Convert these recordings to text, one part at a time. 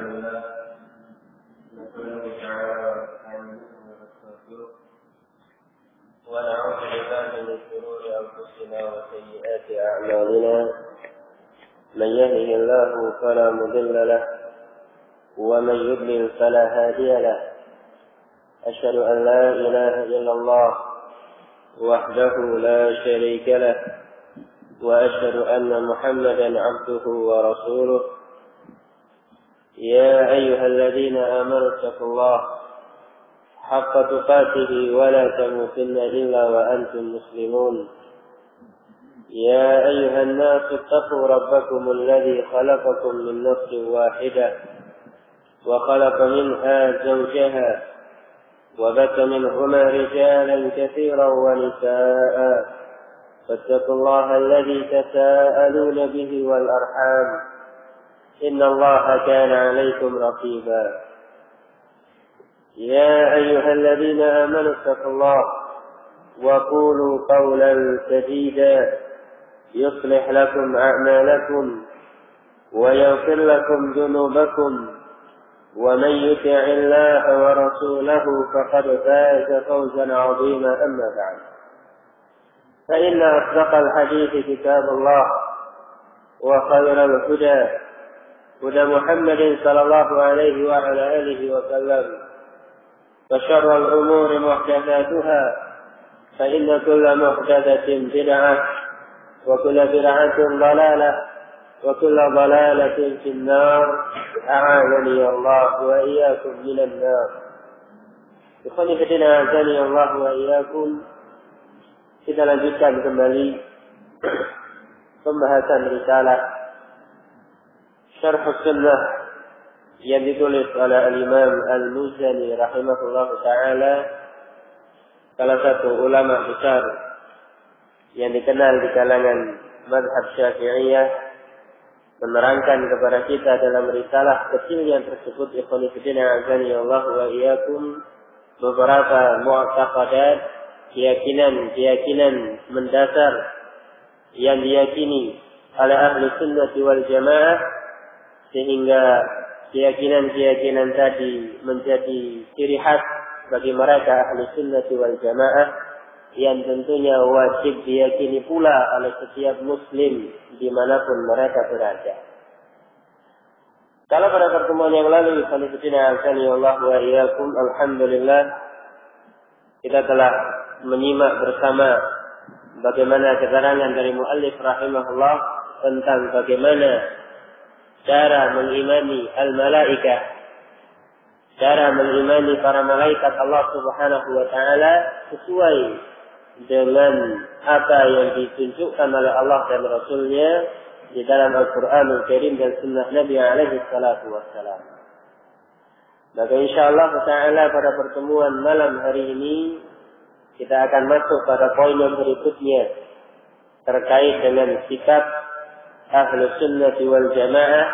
لله نحمده تعالى ونستغفره ونعوذ بالله من شرور أنفسنا وسيئات أعمالنا من يهده الله فلا مضل له ومن يضلل فلا هادي له أشهد أن لا إله إلا الله وحده لا شريك له وأشهد أن محمدا عبده ورسوله يا أيها الذين آمنوا اتقوا الله حق تقاته ولا تموتن إلا وأنتم مسلمون يا أيها الناس اتقوا ربكم الذي خلقكم من نفس واحدة وخلق منها زوجها وبث منهما رجالا كثيرا ونساء فاتقوا الله الذي تساءلون به والأرحام إن الله كان عليكم رقيبا يا أيها الذين آمنوا اتقوا الله وقولوا قولا سديدا يصلح لكم أعمالكم ويغفر لكم ذنوبكم ومن يطع الله ورسوله فقد فاز فوزا عظيما أما بعد فإن أصدق الحديث كتاب الله وخير الهدى هدى محمد صلى الله عليه وعلى آله وسلم وشر الأمور محدثاتها فإن كل محدثة بدعة وكل بدعة ضلالة وكل ضلالة في النار أعاذني الله وإياكم من النار. Ikhwani fillah azani Allah wa iyyakum. Kita lanjutkan kembali pembahasan risalah Syarh Sunnah yang ditulis oleh Al-Imam Al-Muzani rahimahullah ta'ala, salah satu ulama besar yang dikenal di kalangan mazhab Syafi'iyah, menerangkan kepada kita dalam risalah kecil yang tersebut ikhwan fillah azani Allah wa iyyakum beberapa mu'taqadat, keyakinan mendasar yang diyakini oleh ahli sunnah wal jamaah, sehingga keyakinan tadi menjadi ciri khas bagi mereka ahli sunnah wal jamaah yang tentunya wajib diyakini pula oleh setiap muslim dimanapun mereka berada. Kalau pada pertemuan yang lalu Allah wa iyyakum, alhamdulillah kita telah menyimak bersama bagaimana keterangan dari muallif rahimahullah tentang bagaimana cara mengimani al-malaikah, cara mengimani para malaikat Allah Subhanahu wa taala sesuai dengan apa yang ditunjukkan oleh Allah dan Rasul-Nya di dalam Al-Qur'anul Karim dan sunnah Nabi alaihi salatu wassalam. Maka insyaallah taala pada pertemuan malam hari ini kita akan masuk pada poin yang berikutnya terkait dengan sikap Ahlus Sunnah wal Jamaah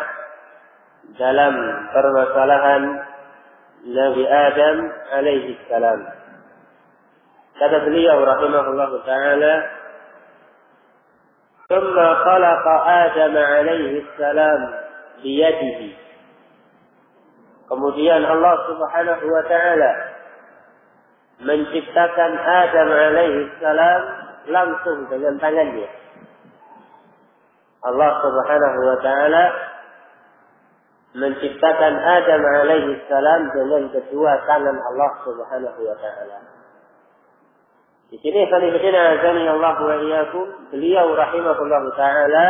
dalam permasalahan Nabi Adam alaihi salam. Kata beliau rahimahullah ta'ala, ثم خلق آدم عليه السلام بيده. Kemudian Allah Subhanahu wa ta'ala menciptakan Adam alaihi salam langsung dengan tangannya. Allah Subhanahu wa ta'ala menciptakan Adam alaihi salam dengan kedua tangan Allah Subhanahu wa ta'ala. Di sini khalifah azani Allah wa iyyakum, beliau rahimahullah ta'ala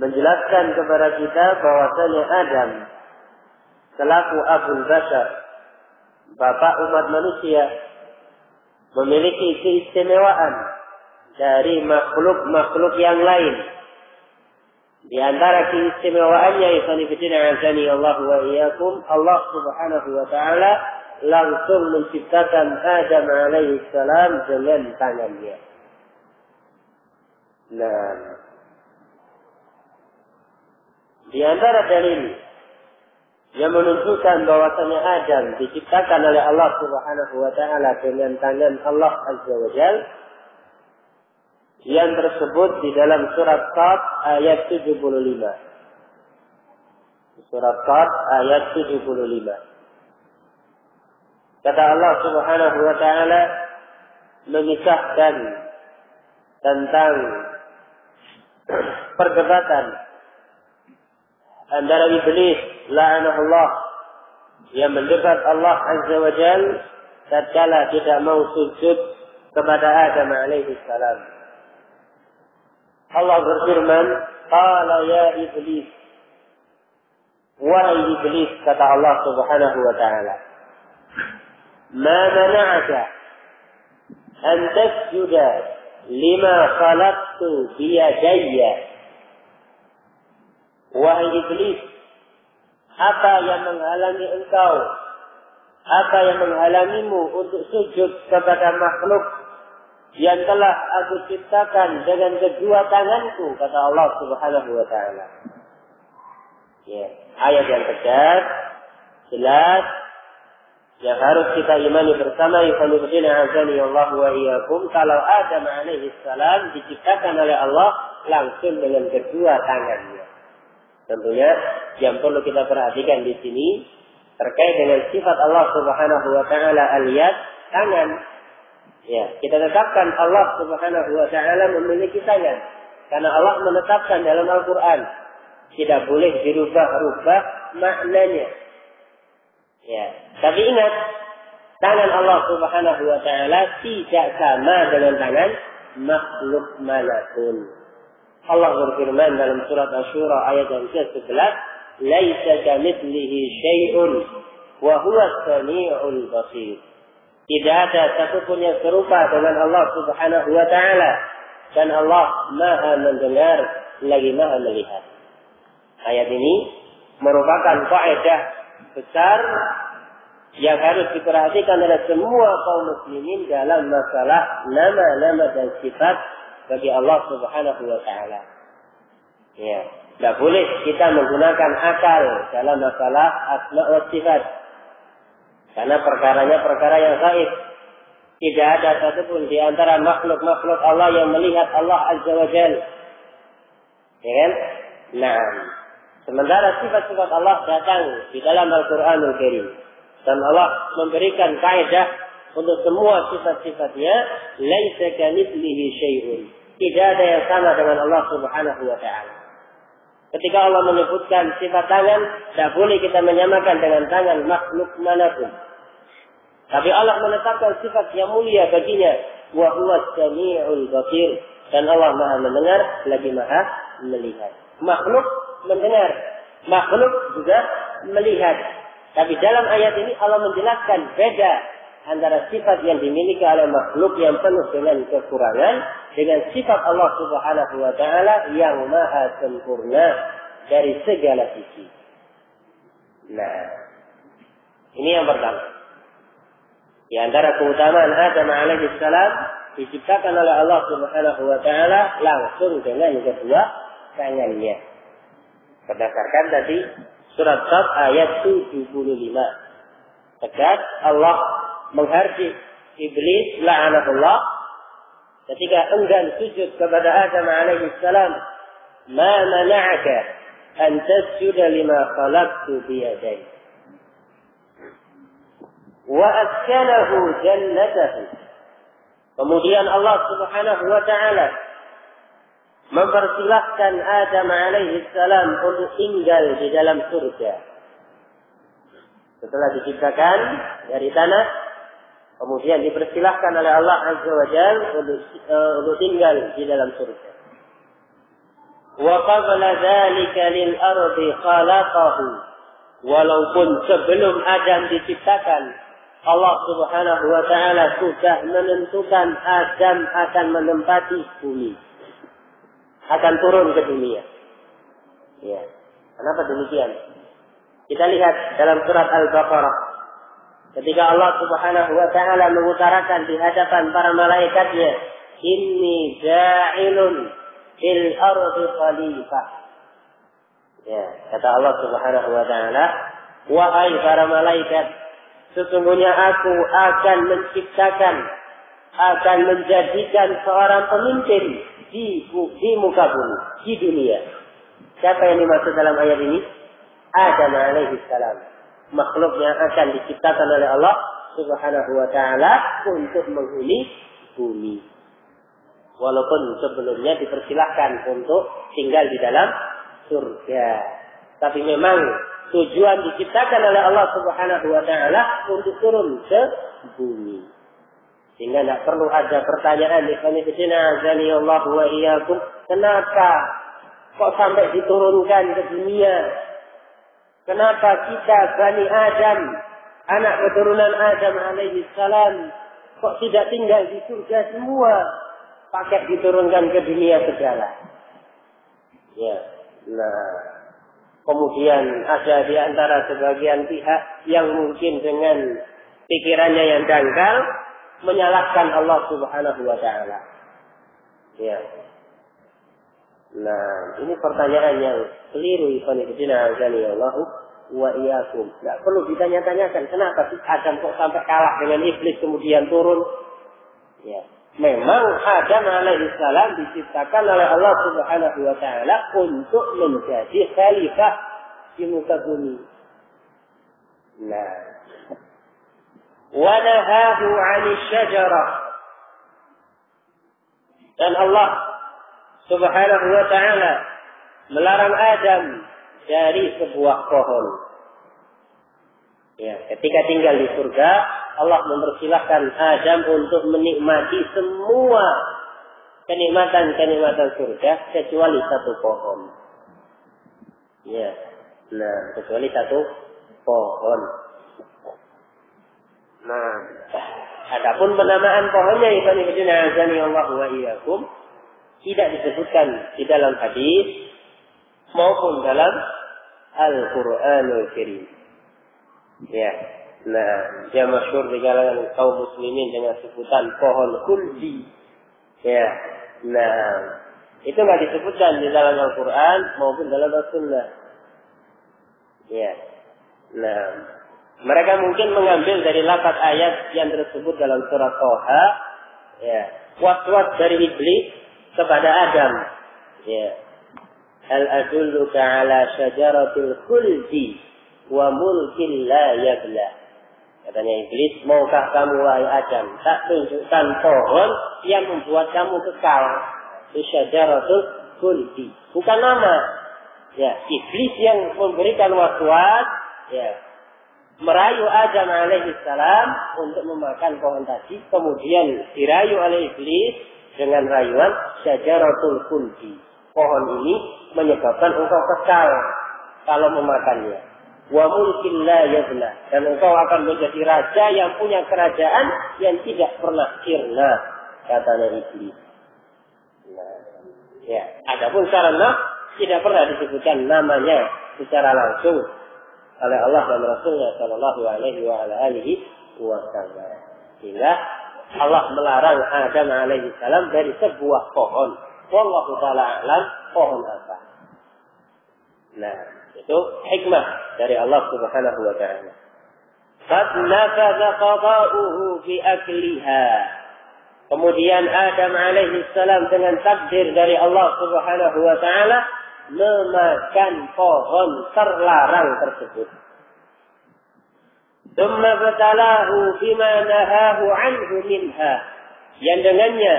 menjelaskan kepada kita bahwasanya Adam selaku Abul Bashar, bapak umat manusia, memiliki keistimewaan dari makhluk-makhluk yang lain. Di antara keistimewaannya khalifah azani Allah wa iyyakum, Allah Subhanahu wa ta'ala langsung menciptakan Adam alaihi salam dengan tangannya. Nah, di antara dalil yang menunjukkan bahwasanya Adam diciptakan oleh Allah Subhanahu wa ta'ala dengan tangan Allah Azza wa Jalla yang tersebut di dalam surat Qaf ayat 75. Surat Qad ayat 75. Kata Allah Subhanahu wa taala memisahkan tentang perdebatan antara iblis la'anahullah yang mendebat Allah Azza wa Jalla tatkala tidak mau sujud kepada Adam alaihi salam. Allah berfirman, "Qala ya iblis." Wahai iblis, kata Allah Subhanahu wa taala, "Ma mana'aka an tasjuda lima khalaqtu biyadayya." Wahai iblis, apa yang menghalangi engkau? Apa yang menghalangimu untuk sujud kepada makhluk yang telah aku ciptakan dengan kedua tanganku, kata Allah Subhanahu wa taala. Ya, ayat yang tegas, jelas, yang harus kita imani bersama. Allah wa iyyakum, kalau Adam alaihi salam diciptakan oleh Allah langsung dengan kedua tangannya. Tentunya yang perlu kita perhatikan di sini terkait dengan sifat Allah Subhanahu wa taala al-yad, tangan. Ya, kita tetapkan Allah Subhanahu wa taala memiliki tangan karena Allah menetapkan dalam Al-Qur'an tidak boleh dirubah-rubah maknanya. Ya, tapi ingat, tangan Allah Subhanahu wa taala tidak sama dengan tangan makhluk manapun. Allah berfirman dalam surat Asy-Syura ayat yang ke-11, "Laisa kamitslihi syai'un wa huwa as-sami'ul basir." Tidak ada satupun yang serupa dengan Allah Subhanahu wa taala dan Allah Maha mendengar lagi Maha melihat. Ayat ini merupakan kaidah besar yang harus diperhatikan oleh semua kaum muslimin dalam masalah nama-nama dan sifat bagi Allah Subhanahu wa taala. Ya, tidak boleh kita menggunakan akal dalam masalah asma wa sifat. Karena perkaranya perkara yang gaib. Tidak ada satupun di antara makhluk-makhluk Allah yang melihat Allah Azza wa Jalla. Ya kan? Nah, sementara sifat-sifat Allah datang di dalam Al-Quranul Karim. Dan Allah memberikan kaidah untuk semua sifat-sifatnya, laisa kamitslihi syai'un. Tidak ada yang sama dengan Allah Subhanahu wa taala. Ketika Allah menyebutkan sifat tangan, tidak boleh kita menyamakan dengan tangan makhluk manapun. Tapi Allah menetapkan sifat yang mulia baginya, wa huwas sami'ul basir, dan Allah Maha mendengar lagi Maha melihat. Makhluk mendengar, makhluk juga melihat. Tapi dalam ayat ini Allah menjelaskan beda antara sifat yang dimiliki oleh makhluk yang penuh dengan kekurangan dengan sifat Allah Subhanahu wa taala yang maha sempurna dari segala sisi. Nah, ini yang pertama. Di antara keutamaan Adam alaihi salam diciptakan oleh Allah Subhanahu wa taala langsung dengan kedua tangannya. Berdasarkan tadi surat Qad ayat 75. Tegas Allah menghardik iblis la'anatullah ketika enggan sujud kepada Adam alaihi salam. Ma mana'aka an tasjuda lima khalaqtu biyadayya. Wa askanahu jannatahu. Kemudian Allah Subhanahu wa taala mempersilahkan Adam alaihi salam untuk tinggal di dalam surga. Setelah diciptakan dari tanah, kemudian dipersilahkan oleh Allah Azza wa Jalla untuk tinggal di dalam surga. Wa qabla dzalika lil ardi khalaqahu. Walaupun sebelum Adam diciptakan, Allah Subhanahu wa taala sudah menentukan Adam akan menempati bumi. Akan turun ke dunia. Ya. Kenapa demikian? Kita lihat dalam surat Al-Baqarah. Ketika Allah Subhanahu wa taala mengutarakan di hadapan para malaikatnya, "Inni ja'ilun fil ardi khalifah." Ya, kata Allah Subhanahu wa taala, "Wahai para malaikat, sesungguhnya aku akan menciptakan, akan menjadikan seorang pemimpin di muka bumi, di dunia." Siapa yang dimaksud dalam ayat ini? Adam alaihi salam. Makhluk yang akan diciptakan oleh Allah Subhanahu wa ta'ala untuk menghuni bumi. Walaupun sebelumnya dipersilahkan untuk tinggal di dalam surga. Tapi memang tujuan diciptakan oleh Allah Subhanahu wa ta'ala untuk turun ke bumi. Sehingga tidak perlu ada pertanyaan Allah wa iyyakum, kenapa kok sampai diturunkan ke dunia? Kenapa kita Bani Adam, anak keturunan Adam alaihi salam, kok tidak tinggal di surga semua, pakai diturunkan ke dunia segala? Ya, nah, kemudian ada di antara sebagian pihak yang mungkin dengan pikirannya yang dangkal menyalahkan Allah Subhanahu wa ta'ala. Ya. Nah, ini pertanyaan yang keliru, ikhwan fillah azanillahu wa iyyakum. Enggak perlu ditanya-tanyakan kenapa sih Adam kok sampai kalah dengan iblis kemudian turun. Ya. Memang Adam alaihi salam diciptakan oleh Allah Subhanahu wa ta'ala untuk menjadi khalifah di muka bumi. Nah, wa nahahu 'anil syajarah. Dan Allah Subhanahu wa ta'ala melarang Adam dari sebuah pohon. Ya, ketika tinggal di surga, Allah mempersilahkan Adam untuk menikmati semua kenikmatan-kenikmatan surga kecuali satu pohon. Ya, nah, kecuali satu pohon. Nah, adapun penamaan pohonnya ikhwan fillah azanillahu wa iyyakum tidak disebutkan di dalam hadis maupun dalam Al-Qur'anul Karim. Ya, nah, dia masyhur di kalangan kaum muslimin dengan sebutan pohon khuldi. Ya, nah, itu nggak disebutkan di dalam Al-Qur'an maupun dalam As-Sunnah. Ya, nah, mereka mungkin mengambil dari lafaz ayat yang tersebut dalam surah Thaha, ya, waswas dari iblis kepada Adam. Ya. Hal adulluka ala syajaratil khuldi wa mulkin la yabla. Katanya iblis, maukah kamu wahai Adam tak tunjukkan pohon yang membuat kamu kekal? Syajaratul khuldi. Bukan nama. Ya, iblis yang memberikan waswas, ya, merayu Adam alaihi salam untuk memakan pohon tadi, kemudian dirayu oleh iblis dengan rayuan syajaratul khuldi. Pohon ini menyebabkan engkau kekal kalau memakannya. Wa mulkin la yabla, dan engkau akan menjadi raja yang punya kerajaan yang tidak pernah sirna, katanya iblis. Nah, ya, adapun karena tidak pernah disebutkan namanya secara langsung oleh Allah dan Rasulnya Shallallahu Alaihi Wasallam. Sehingga Allah melarang Adam alaihi salam dari sebuah pohon. Wallahu ta'ala a'lam pohon apa. Nah, itu hikmah dari Allah Subhanahu wa ta'ala. Qad nafadha qada'uhu bi akliha. Kemudian Adam alaihi salam dengan takdir dari Allah Subhanahu wa ta'ala memakan pohon terlarang tersebut. Tsumma batalahu bima nahahu anhu minha. Yang dengannya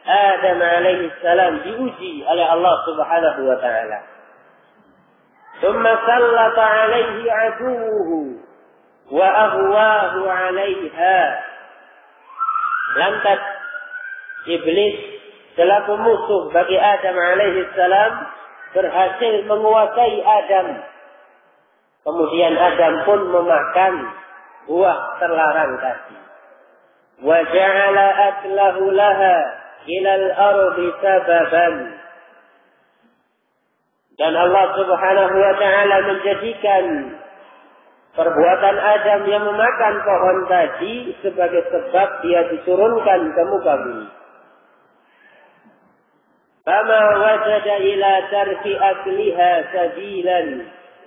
Adam alaihi salam diuji oleh Allah Subhanahu wa ta'ala. Tsumma sallata alaihi aduwwuhu wa ahwahu alaiha. Lantas iblis selaku musuh bagi Adam alaihi salam berhasil menguasai Adam. Kemudian Adam pun memakan buah terlarang tadi. Wa ja'ala aklahu laha ilal ardi sababan. Dan Allah Subhanahu wa ta'ala menjadikan perbuatan Adam yang memakan pohon tadi sebagai sebab dia diturunkan ke muka bumi. Fama wajada ila tarki akliha sabilan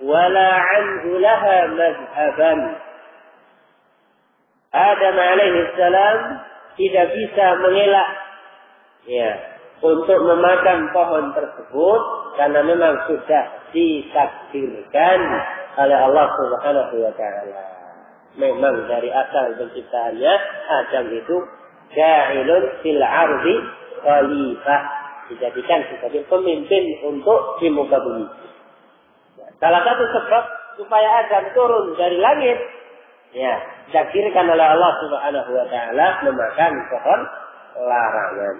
wala anhu laha mazhaban. Adam alaihi salam tidak bisa mengelak, ya, untuk memakan pohon tersebut karena memang sudah ditakdirkan oleh Allah Subhanahu wa taala. Memang dari asal penciptaannya Adam itu ja'ilun fil ardi khalifah, dijadikan sebagai pemimpin untuk di muka bumi. Salah satu sebab supaya Adam turun dari langit, ya, ditakdirkan oleh Allah Subhanahu wa taala memakan pohon larangan.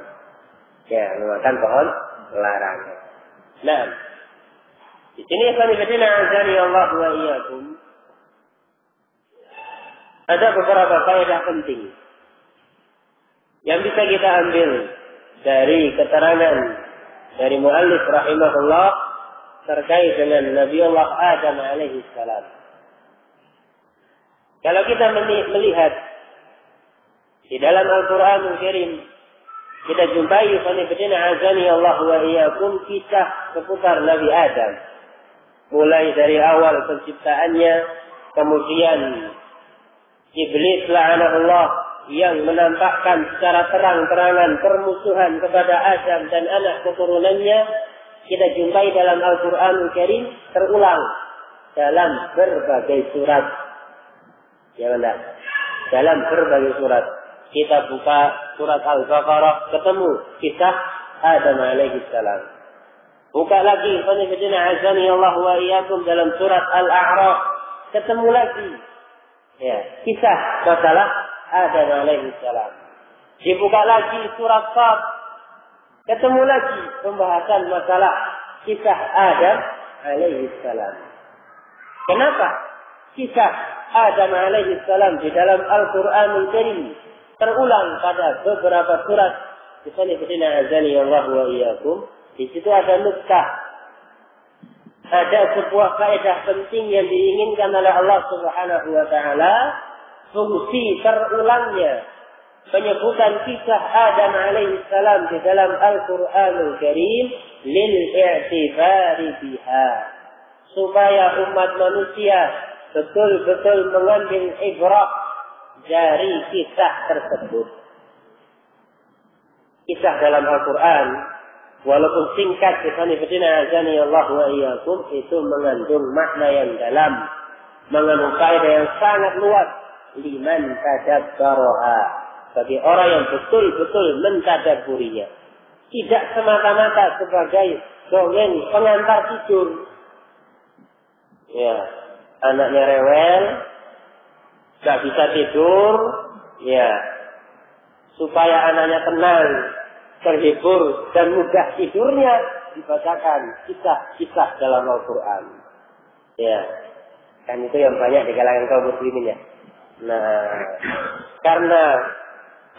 Ya, memakan pohon larangan. Nah, di sini azani Allah wa iyyakum, ada beberapa faedah penting yang bisa kita ambil dari keterangan dari muallif rahimahullah terkait dengan Nabi Allah Adam alaihi salam. Kalau kita melihat di dalam Al-Qur'anul Karim, kita jumpai azani Allah wa iyyakum kisah seputar Nabi Adam. Mulai dari awal penciptaannya, kemudian Iblis la'anahullah yang menampakkan secara terang-terangan permusuhan kepada Adam dan anak keturunannya, kita jumpai dalam Al-Qur'anul Karim terulang dalam berbagai surat. Ya benar. Dalam berbagai surat. Kita buka surat Al-Baqarah, ketemu kisah Adam alaihi salam. Buka lagi azani Allah wa iyyakum dalam surat Al-A'raf, ketemu lagi ya, kisah masalah Adam alaihi salam. Dibuka lagi surat Qaf, ketemu lagi pembahasan masalah kisah Adam alaihi salam. Kenapa kisah Adam alaihi salam di dalam Al-Qur'anul Karim terulang pada beberapa surat? azani Allah wa iyyakum. Di situ ada nuktah, ada sebuah faedah penting yang diinginkan oleh Allah Subhanahu wa taala. Fungsi terulangnya penyebutan kisah Adam alaihi salam di dalam Al-Qur'anul Karim lil i'tibari biha, supaya umat manusia betul-betul mengambil ibrah dari kisah tersebut. Kisah dalam Al-Quran, walaupun singkat, azani Allah wa iyyakum, itu mengandung makna yang dalam, mengandung faedah yang sangat luas. Liman tadabbaraha, bagi orang yang betul-betul mentadabburinya, tidak semata-mata sebagai dongeng pengantar tidur. Ya, anaknya rewel, gak bisa tidur, ya, supaya anaknya tenang, terhibur dan mudah tidurnya, dibacakan kisah-kisah dalam Al-Quran. Ya, kan itu yang banyak di kalangan kaum muslimin ya. Nah, karena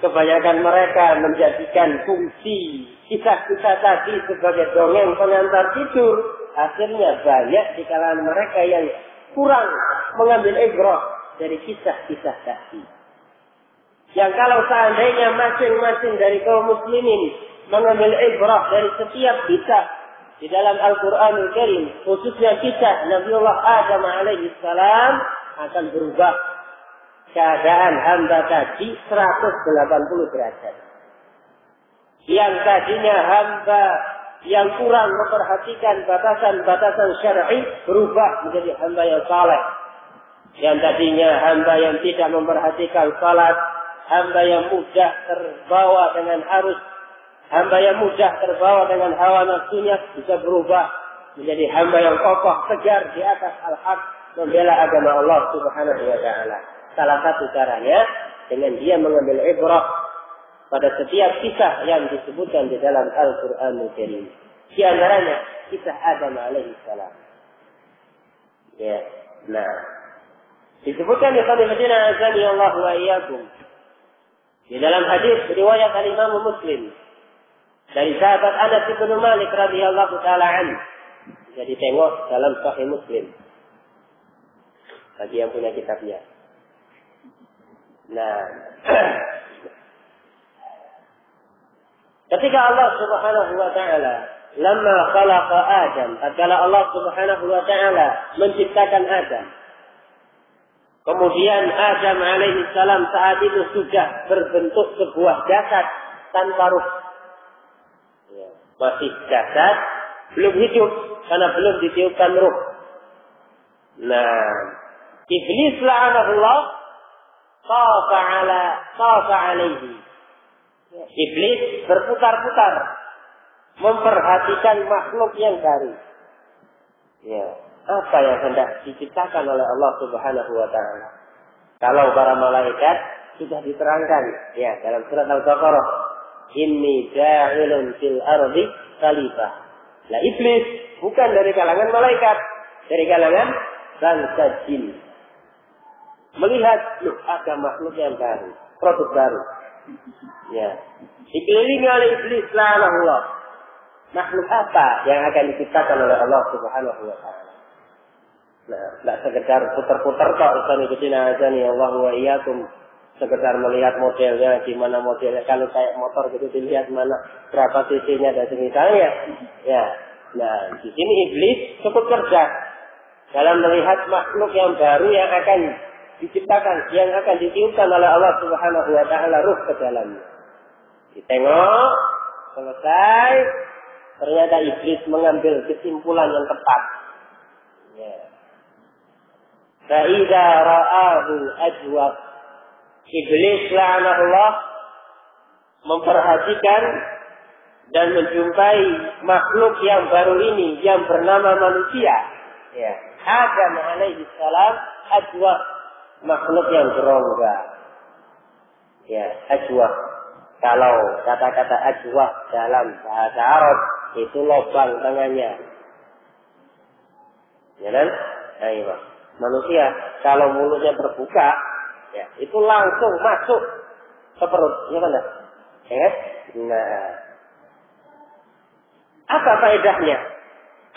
kebanyakan mereka menjadikan fungsi kisah-kisah tadi sebagai dongeng pengantar tidur, akhirnya banyak di kalangan mereka yang kurang mengambil ibrah dari kisah-kisah tadi. Yang kalau seandainya masing-masing dari kaum muslimin mengambil ibrah dari setiap kisah di dalam Al-Qur'anul Karim, khususnya kisah Nabiullah Adam alaihi salam, akan berubah keadaan hamba tadi 180 derajat. Yang tadinya hamba yang kurang memperhatikan batasan-batasan syar'i berubah menjadi hamba yang saleh. Yang tadinya hamba yang tidak memperhatikan salat, hamba yang mudah terbawa dengan arus, hamba yang mudah terbawa dengan hawa nafsunya, bisa berubah menjadi hamba yang kokoh tegar di atas al-haq, membela agama Allah Subhanahu wa taala. Salah satu caranya dengan dia mengambil ibrah pada setiap kisah yang disebutkan di dalam Al-Qur'anul Karim. Di antaranya kisah Adam alaihi salam. Ya, nah, disebutkan di azani Allah wa iyyakum di dalam hadis riwayat Imam Muslim dari sahabat Anas bin Malik radhiyallahu taala anhu. Jadi tengok dalam Sahih Muslim bagi yang punya kitabnya. Nah, ketika Allah Subhanahu wa taala lamma khalaqa Adam, tatkala Allah Subhanahu wa taala menciptakan Adam, kemudian Adam alaihi salam saat itu sudah berbentuk sebuah jasad tanpa ruh. masih jasad, belum hidup karena belum ditiupkan ruh. Nah, iblis la'anahullah tafa alaihi. Iblis berputar-putar memperhatikan makhluk yang baru. Ya, apa yang hendak diciptakan oleh Allah Subhanahu wa taala. Kalau para malaikat sudah diterangkan ya dalam surat Al-Baqarah, inni ja'ilun fil ardi khalifah. Lah iblis bukan dari kalangan malaikat, dari kalangan bangsa jin. Melihat ada makhluk yang baru, produk baru. Ya, dikelilingi oleh iblis la'anahullah. Makhluk apa yang akan diciptakan oleh Allah Subhanahu wa taala? Nah, tidak sekedar putar-putar kok, ikhwan ikutin aja nih Allah wa iyyakum. Sekedar melihat modelnya, gimana modelnya. Kalau kayak motor gitu dilihat mana berapa cc-nya dan semisalnya. Ya, nah di sini iblis cukup cerdas dalam melihat makhluk yang baru yang akan diciptakan, yang akan ditiupkan oleh Allah Subhanahu wa taala ruh ke dalamnya. Ditengok, selesai, ternyata iblis mengambil kesimpulan yang tepat. Ya. Fa'idha ra'ahu ajwab. Iblis la'anahullah memperhatikan dan menjumpai makhluk yang baru ini yang bernama manusia. Ya. Adam alaihi salam ajwab, makhluk yang berongga. Ya, ajwab. Kalau kata-kata ajwab dalam bahasa Arab itu lubang tangannya. Ya kan? Ayo. Manusia kalau mulutnya terbuka, ya, itu langsung masuk ke perut, ya kan? Ya. Nah, apa faedahnya?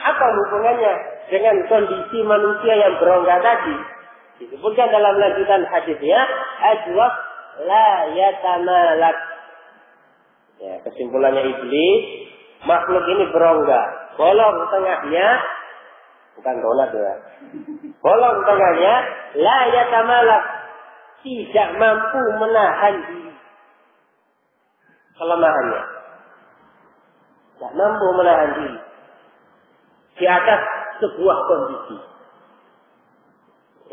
Apa hubungannya dengan kondisi manusia yang berongga tadi? Disebutkan dalam lanjutan hadisnya, ajwab la yatamalak. Ya, kesimpulannya iblis, makhluk ini berongga. Bolong tengahnya, bukan donat ya. Bolong tengahnya, la yatamalak. Tidak mampu menahan diri. Kelemahannya. Tidak mampu menahan diri. Di atas sebuah kondisi.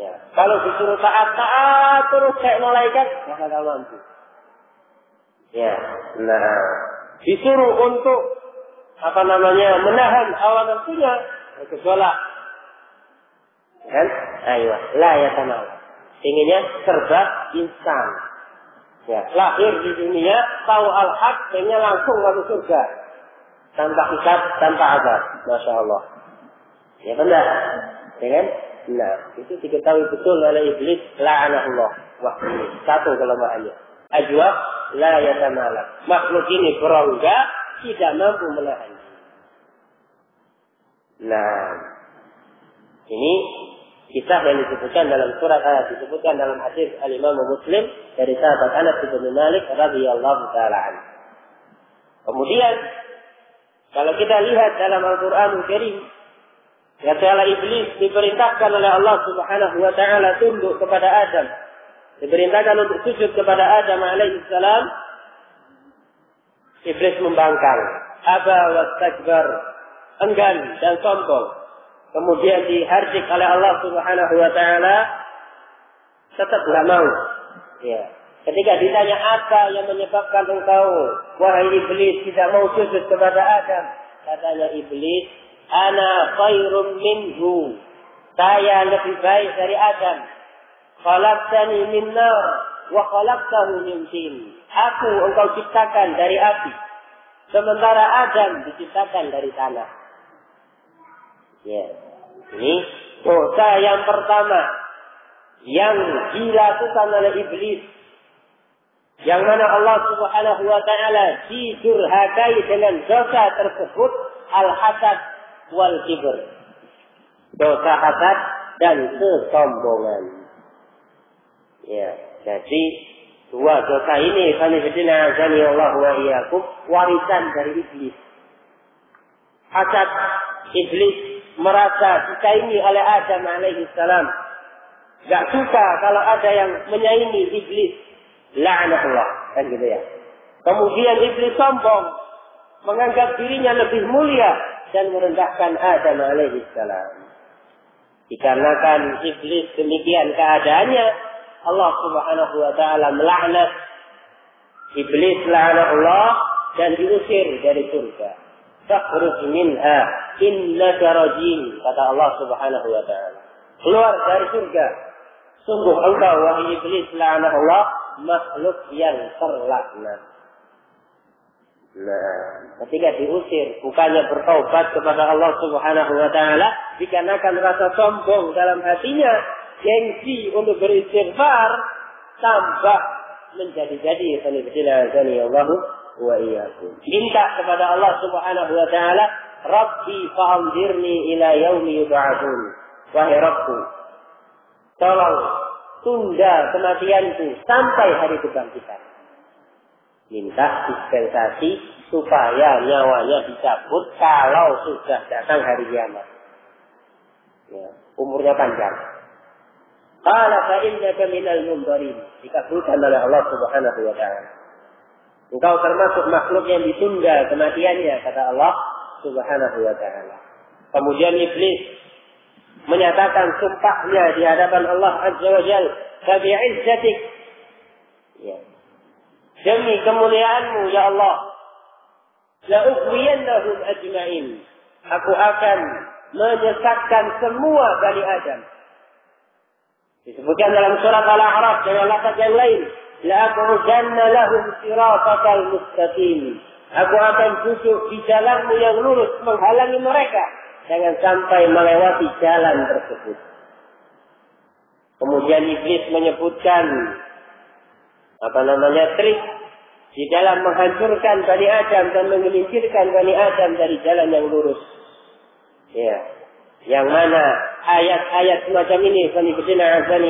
Ya. Kalau disuruh taat terus kayak malaikat, maka tidak mampu. Ya, nah, disuruh untuk menahan hawa nafsunya, gejolak. Kan? Ayo, la ya sama. Inginnya serba instan. Ya, lahir di dunia, tahu al-haq, pengennya langsung masuk surga. Tanpa hisab, tanpa azab. Masya Allah. Ya benar. Ya kan? Nah, itu diketahui betul oleh iblis, la'anahullah. Wah, ini satu kelemahannya. Ajwab la yatamala. Makhluk ini berongga, tidak mampu menahan. Nah, ini kisah yang disebutkan dalam surat disebutkan dalam hadis Al-Imam Muslim dari sahabat Anas bin Malik radhiyallahu taala anhu. Kemudian kalau kita lihat dalam Al-Qur'anul Karim, kala iblis diperintahkan oleh Allah Subhanahu wa taala tunduk kepada Adam. Diperintahkan untuk sujud kepada Adam alaihi salam. Iblis membangkang, aba wastakbar, enggan dan sombong. Kemudian dihardik oleh Allah Subhanahu wa taala, tetap tidak mau. Ya. Ketika ditanya apa yang menyebabkan engkau, wahai iblis, tidak mau sujud kepada Adam, katanya iblis, ana khairum minhu. Saya lebih baik dari Adam. Khalaqtani min nar wa khalaqtahu min tin. Aku engkau ciptakan dari api, sementara Adam diciptakan dari tanah. Ya, ini dosa yang pertama yang dilakukan oleh iblis, yang mana Allah Subhanahu wa taala didurhakai dengan dosa tersebut, al-hasad wal kibr. Dosa hasad dan kesombongan. Ya, jadi dua dosa ini Allah wa iyyakum, warisan dari iblis. Hasad, iblis merasa disaingi oleh Adam alaihi salam. Gak suka kalau ada yang menyaingi iblis. La'anatullah, kan gitu ya. Kemudian iblis sombong. menganggap dirinya lebih mulia dan merendahkan Adam alaihissalam. Dikarenakan iblis demikian keadaannya, Allah Subhanahu wa taala melaknat iblis, laknat Allah, dan diusir dari surga. Fakhruj minha innaka rajim, kata Allah Subhanahu wa taala. Keluar dari surga. Sungguh engkau wahai iblis, laknat Allah, makhluk yang terlaknat. Nah, ketika diusir, bukannya bertaubat kepada Allah Subhanahu wa taala, dikarenakan rasa sombong dalam hatinya, gengsi untuk beristighfar, tambah menjadi-jadi. Allahu wa iyyakum. Minta kepada Allah Subhanahu wa taala, Rabbi fa'anzirni ila yaumi yub'atsun. Wahai Rabbku, tolong tunda kematianku sampai hari kebangkitan. Minta dispensasi supaya nyawanya dicabut kalau sudah datang hari kiamat. Ya, umurnya panjang. Qala fa innaka minal munzirin. Dikabulkan oleh Allah Subhanahu wa taala. Engkau termasuk makhluk yang ditunda kematiannya, kata Allah Subhanahu wa taala. Kemudian iblis menyatakan sumpahnya di hadapan Allah Azza wa Jalla, "Fabi'izzatik." Ya. Demi kemuliaanmu ya Allah, la ughwiyannahum ajma'in. Aku akan menyesatkan semua Bani Adam. Disebutkan dalam surat Al-A'raf dan ayat yang lain, la aqudanna lahum siratal mustaqim. Aku akan duduk di jalanmu yang lurus menghalangi mereka, jangan sampai melewati jalan tersebut. Kemudian iblis menyebutkan trik di dalam menghancurkan Bani Adam dan menggelincirkan Bani Adam dari jalan yang lurus. Ya, yang mana ayat-ayat semacam ini,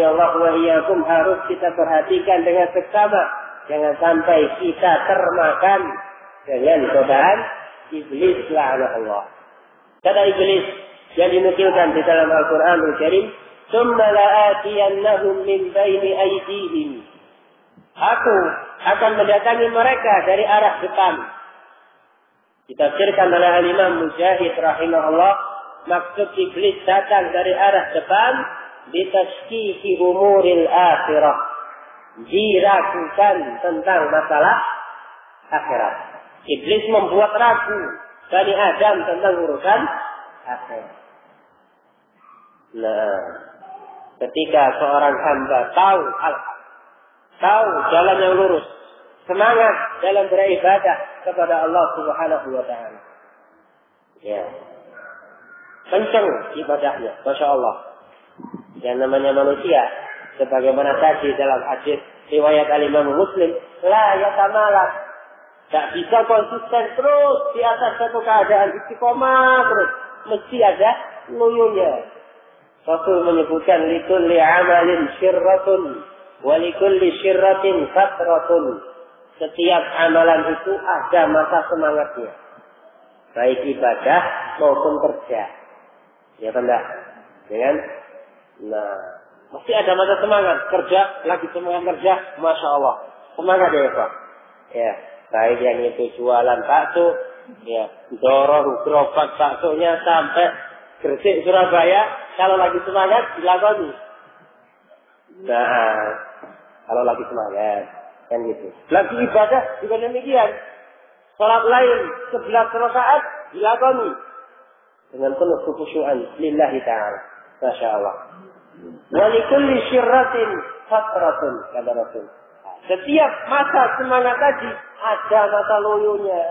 Allah wa iyyakum, harus kita perhatikan dengan seksama. Jangan sampai kita termakan dengan godaan iblis, laknat Allah. Kata iblis yang dinukilkan di dalam Al-Quranul Karim, "Tsumma la'atiyannahum min baini aydihim." Aku akan mendatangi mereka dari arah depan. Ditafsirkan oleh Al-Imam Mujahid rahimahullah, maksud iblis datang dari arah depan, bitashkiki umuril akhirah, diragukan tentang masalah akhirat. Iblis membuat ragu Bani Adam tentang urusan akhirat. Nah, ketika seorang hamba tahu jalan yang lurus, semangat dalam beribadah kepada Allah Subhanahu wa taala. Ya. Kencang ibadahnya, Masya Allah. Yang namanya manusia, sebagaimana tadi dalam hadis riwayat Al-Imam Muslim, la yatamalak. Tak bisa konsisten terus di atas satu keadaan, istiqomah terus. Mesti ada luyunya. Rasul menyebutkan, likulli amalin syirratun, walikulli syirratin fatratun. Setiap amalan itu ada masa semangatnya, baik ibadah maupun kerja. Ya kan dah? Dengan mesti ada masa semangat. Kerja, lagi semangat kerja, Masya Allah, semangat ya Pak. Ya, baik yang itu jualan bakso, ya dorong gerobak baksonya sampai Gresik Surabaya, kalau lagi semangat dilakoni. Nah, kalau lagi semangat, kan gitu. Lagi ibadah juga demikian. Salat lain 11 rakaat dilakoni dengan penuh kekhusyuan lillahi ta'ala. Masya Allah. Wa likulli syirratin fatratun, kata Rasul. Setiap masa semangat tadi ada masa loyonya.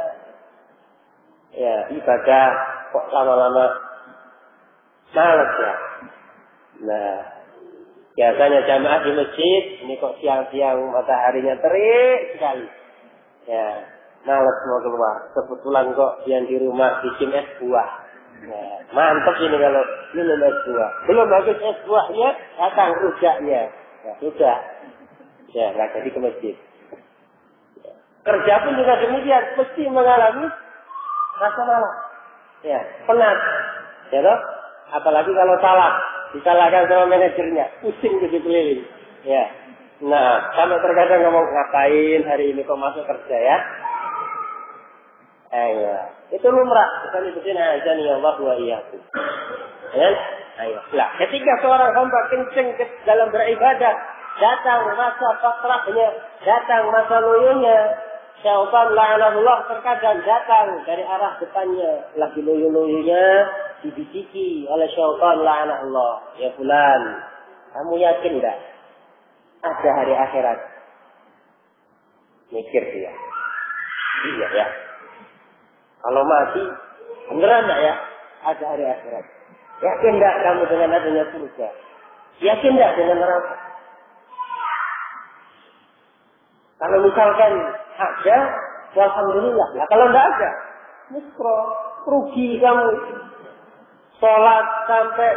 Ya, ibadah kok lama-lama malas ya. Nah, biasanya jamaah di masjid, ini kok siang-siang mataharinya terik sekali. Ya, malas mau keluar. Kebetulan kok yang di rumah bikin es buah. Ya, mantap ini kalau minum es buah. Belum habis es buahnya, datang rujaknya. Ya, sudah. Ya, nggak jadi ke masjid. Ya. Kerja pun juga demikian, mesti mengalami rasa malas. Ya, penat. Ya toh? Apalagi kalau salah, disalahkan sama manajernya, pusing jadi keliling. Ya. Nah, kalau terkadang ngomong, ngapain hari ini kok masuk kerja ya? Ayo. Itu lumrah. Sekali betina azani Allah wa iyyakum. Ya? Ayo. Lah, ketika seorang hamba kenceng dalam beribadah, datang masa fakrahnya, datang masa loyonya, syaitan la'anahullah terkadang datang dari arah depannya, lagi loyo-loyonya dibisiki oleh syaitan la'anahullah. Ya fulan, kamu yakin enggak ada hari akhirat? Mikir dia. Iya ya. Kalau mati, beneran enggak ya ada hari akhirat? Yakin enggak kamu dengan adanya surga? Yakin enggak dengan neraka? Kalau misalkan ada, alhamdulillah. Nah, kalau enggak ada, mikro, rugi kamu. Sholat sampai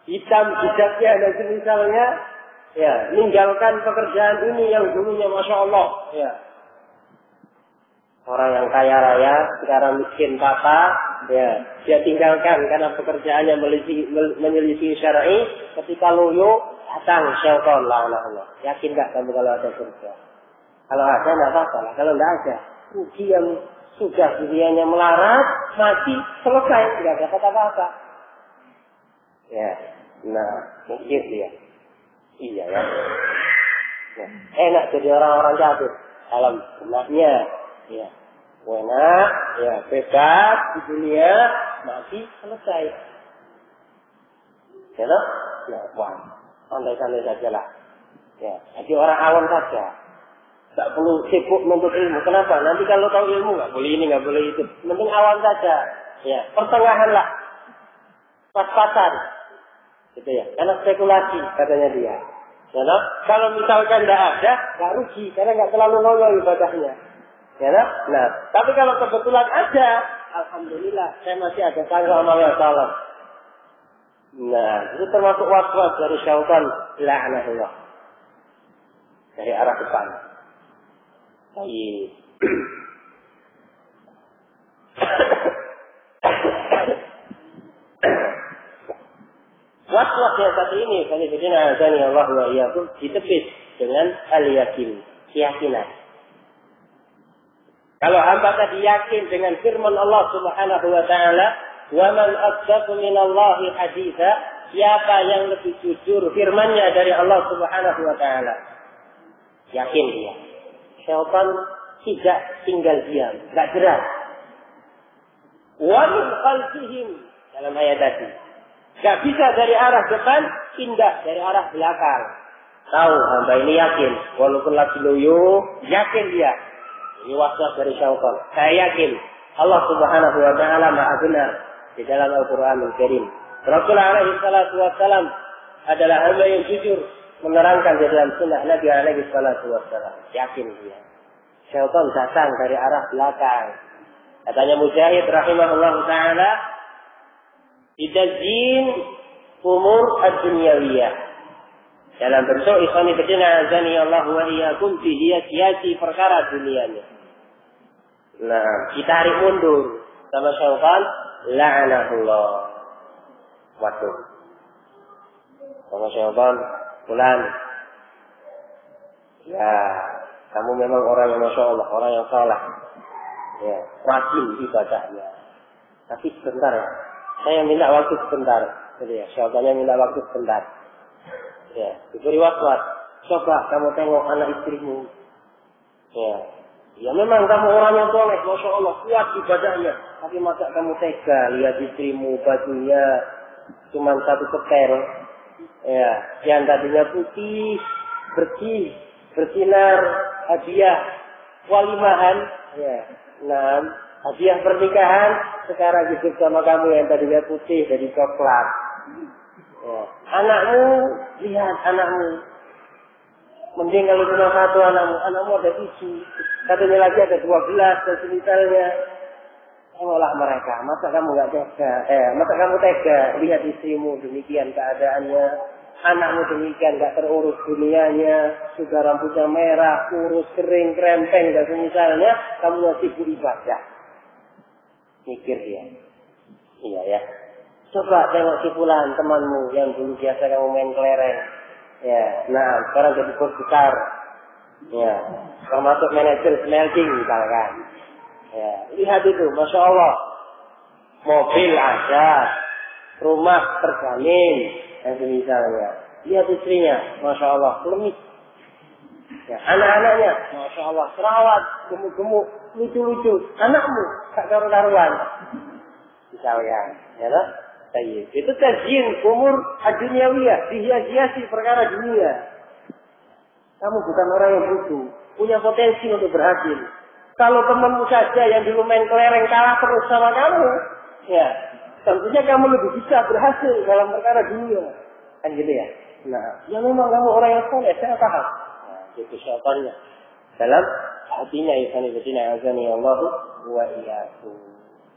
hitam jejaknya dan semisalnya, ya, meninggalkan pekerjaan ini yang dulunya Masya Allah. Ya. Orang yang kaya raya, sekarang miskin tata, ya, dia tinggalkan karena pekerjaannya menyelisih syar'i. Ketika loyo, datang syaitan la'anahullah. Yakin enggak kamu kalau ada surga? Kalau ada, tidak apa-apa. Kalau tidak ada, rugi yang sudah dunianya melarat, mati, selesai. Tidak dapat apa-apa. Ya, nah, mikir dia. Iya ya. Ya. Enak jadi orang-orang kafir. Dalam benaknya, ya. Enak, ya, bebas di dunia, mati, selesai. Ya, no? Nah, wah, santai-santai sajalah. Ya, jadi orang awam saja. Tak perlu sibuk menuntut ilmu. Kenapa? Nanti kalau tahu ilmu nggak boleh ini, nggak boleh itu. Mending awam saja. Ya, pertengahan lah. Pas-pasan. Gitu ya. Karena spekulasi katanya dia. Ya, no? Kalau misalkan tidak ada, nggak rugi. Karena nggak terlalu loyo ibadahnya. Ya, no? Nah, tapi kalau kebetulan ada, alhamdulillah, saya masih ada tanggal amal yang salah. Nah, itu termasuk waswas dari syaitan la'anahullah. Dari arah depan. Baik. Waswas yang satu ini, kali ini azani Allah wa iyyakum, ditepis dengan al-yakin, keyakinan. Kalau hamba tadi yakin dengan firman Allah Subhanahu wa taala, "Wa man asdaqu minallahi haditsa", siapa yang lebih jujur firman-Nya dari Allah Subhanahu wa taala? Yakin dia. Syaitan tidak tinggal diam, enggak gerak. Wa min khalfihim, dalam ayat tadi. Enggak bisa dari arah depan pindah dari arah belakang. Tahu hamba ini yakin, walaupun lagi loyo, yakin dia. Ini waswas dari syaitan. Saya yakin Allah Subhanahu wa taala Maha benar di dalam Al-Qur'anul Karim. Rasulullah alaihi salatu wasallam adalah hamba yang jujur menerangkan di dalam sunnah Nabi alaihi salatu wasallam. Yakin dia. Syaitan datang dari arah belakang. Katanya Mujahid rahimahullah taala, "Idazin umur ad-dunyawiyah." Dalam bentuk ikhwani fillah azani Allah wa iyyakum dihiasi perkara dunianya. Nah, ditarik mundur sama syaitan la'anahullah. Waduh. Sama syaitan fulan. Ya, kamu memang orang yang Masya Allah, orang yang salah. Ya, rajin ibadahnya. Tapi sebentar ya. Saya minta waktu sebentar. Jadi ya, syaitannya minta waktu sebentar. Ya, diberi waswas. Coba kamu tengok anak istrimu. Ya memang kamu orang yang soleh, Masya Allah, kuat ibadahnya. Tapi masa kamu tega lihat istrimu bajunya cuma satu setel. Ya, yang tadinya putih, bersih, bersinar, hadiah walimahan. Ya, nah, hadiah pernikahan sekarang hidup sama kamu yang tadinya putih jadi coklat. Ya. Anakmu, lihat anakmu. Mending kalau cuma satu anakmu ada 7. Katanya lagi ada 12 dan semisalnya. Tengoklah mereka. Masa kamu nggak tega? Masa kamu tega lihat istrimu demikian keadaannya, anakmu demikian nggak terurus dunianya, sudah rambutnya merah, kurus, kering, krempeng dan semisalnya, kamu masih beribadah. Mikir dia. Iya ya. Coba tengok si fulan temanmu yang dulu biasa kamu main kelereng. Ya, nah sekarang jadi bos besar. Ya, termasuk manajer smelting misalkan. Ya, lihat itu, masya Allah. Mobil ada, rumah terjamin, dan misalnya. Lihat istrinya, masya Allah, klemis. Ya, anak-anaknya, masya Allah, serawat, gemuk-gemuk, lucu-lucu. Anakmu, tak karu-karuan. Misalnya, ya lah. Itu tazyin umur ad-dunyawiyah, dihias-hiasi perkara dunia. Kamu bukan orang yang butuh, punya potensi untuk berhasil. Kalau temanmu saja yang dulu main kelereng kalah terus sama kamu, ya, tentunya kamu lebih bisa berhasil dalam perkara dunia. Kan gitu ya? Nah, ya memang kamu orang yang soleh, saya paham. Nah, itu syaitannya. Dalam hatinya, ikhwan-ikhwan azani Allah wa iyyakum.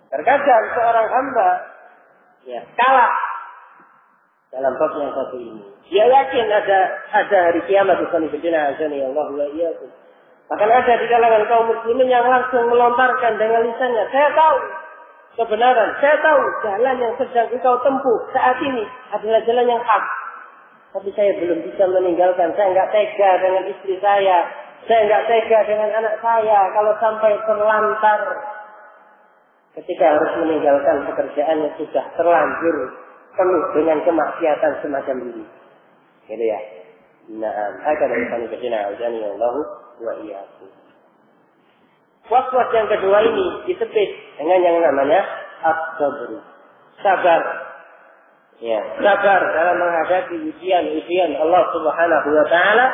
Terkadang seorang hamba ya, kalah dalam bab yang satu ini. Dia yakin ada hari kiamat di sana azani Allah wa iyyakum. Bahkan ada di kalangan kaum muslimin yang langsung melontarkan dengan lisannya, saya tahu kebenaran, saya tahu jalan yang sedang engkau tempuh saat ini adalah jalan yang hak. Tapi saya belum bisa meninggalkan, saya enggak tega dengan istri saya enggak tega dengan anak saya kalau sampai terlantar. Ketika harus meninggalkan pekerjaan yang sudah terlanjur penuh dengan kemaksiatan semacam ini. Gitu ya. Nah, hakada ikhwan-ikhwan azani Allah wa iyyakum. Was-was yang kedua ini ditepis dengan yang namanya as-sabr. Sabar. Ya, sabar dalam menghadapi ujian-ujian Allah Subhanahu wa taala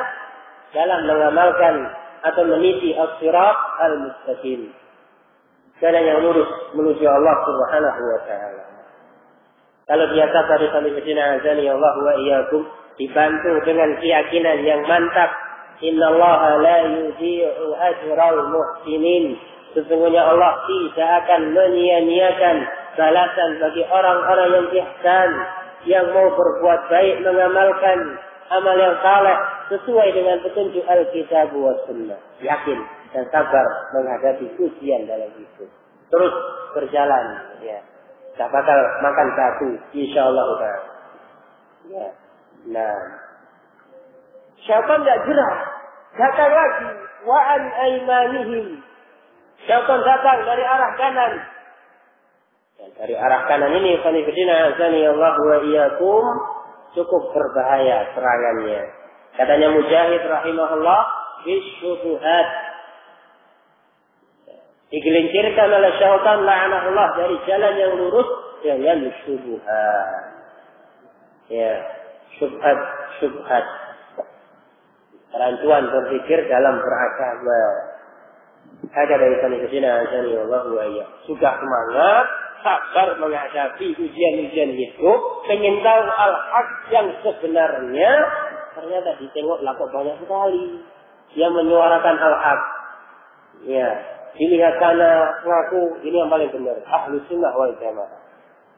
dalam mengamalkan atau meniti as-sirat al-mustaqim. Jalan yang lurus menuju Allah Subhanahu wa taala. Kalau biasa dari salibina azani Allah wa iyyakum dibantu dengan keyakinan yang mantap, innallaha la yudhi'u ajral muhsinin. Sesungguhnya Allah tidak akan menyia-nyiakan balasan bagi orang-orang yang ihsan, yang mau berbuat baik, mengamalkan amal yang saleh sesuai dengan petunjuk Alkitab wa Sunnah. Yakin dan sabar menghadapi ujian dalam hidup. Terus berjalan, ya. Tak bakal makan batu, insyaallah. Ya. Nah, syaitan tidak jerah, datang lagi. Wa an aymanihim. Syaitan datang dari arah kanan. Dan dari arah kanan ini, fanifidina azani Allah wa iyyakum, cukup berbahaya serangannya. Katanya Mujahid rahimahullah, bisyubuhat. Digelincirkan oleh syaitan la'anahullah dari jalan yang lurus dengan syubhat. Ya, syubhat. Kerancuan berpikir dalam beragama. Ada dari sana ke sini azani Allah wa iyyakum. Sudah semangat, sabar menghadapi ujian-ujian hidup, pengen tahu al-haq yang sebenarnya, ternyata ditengok lah kok banyak sekali yang menyuarakan al-haq. Ya, dilihat sana ngaku ini yang paling benar, Ahlus Sunnah wal Jamaah.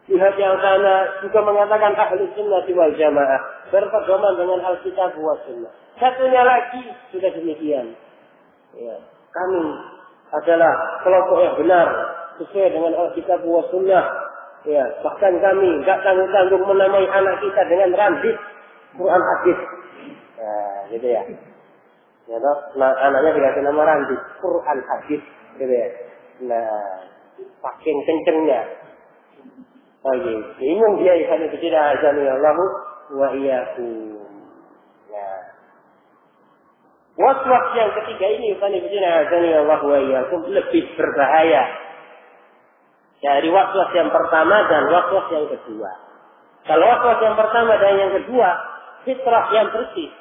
Lihat yang sana juga mengatakan Ahlus Sunnah wal Jamaah, berpedoman dengan Alkitab wa Sunnah. Satunya lagi sudah demikian. Ya, kami adalah kelompok yang benar sesuai dengan Alkitab wa Sunnah. Ya, bahkan kami enggak tanggung-tanggung menamai anak kita dengan Randit Quran hadis. Nah, gitu ya. Ya toh, nah, anaknya dikasih nama Randit Quran hadis, gitu ya. Nah, saking kencengnya. Oh iya, bingung dia ikan itu tidak azani Allah wa iyyakum. Nah, waswas yang ketiga ini ikan itu tidak azani Allah wa iyyakum lebih berbahaya dari waswas yang pertama dan waswas yang kedua. Kalau waswas yang pertama dan yang kedua, fitrah yang bersih.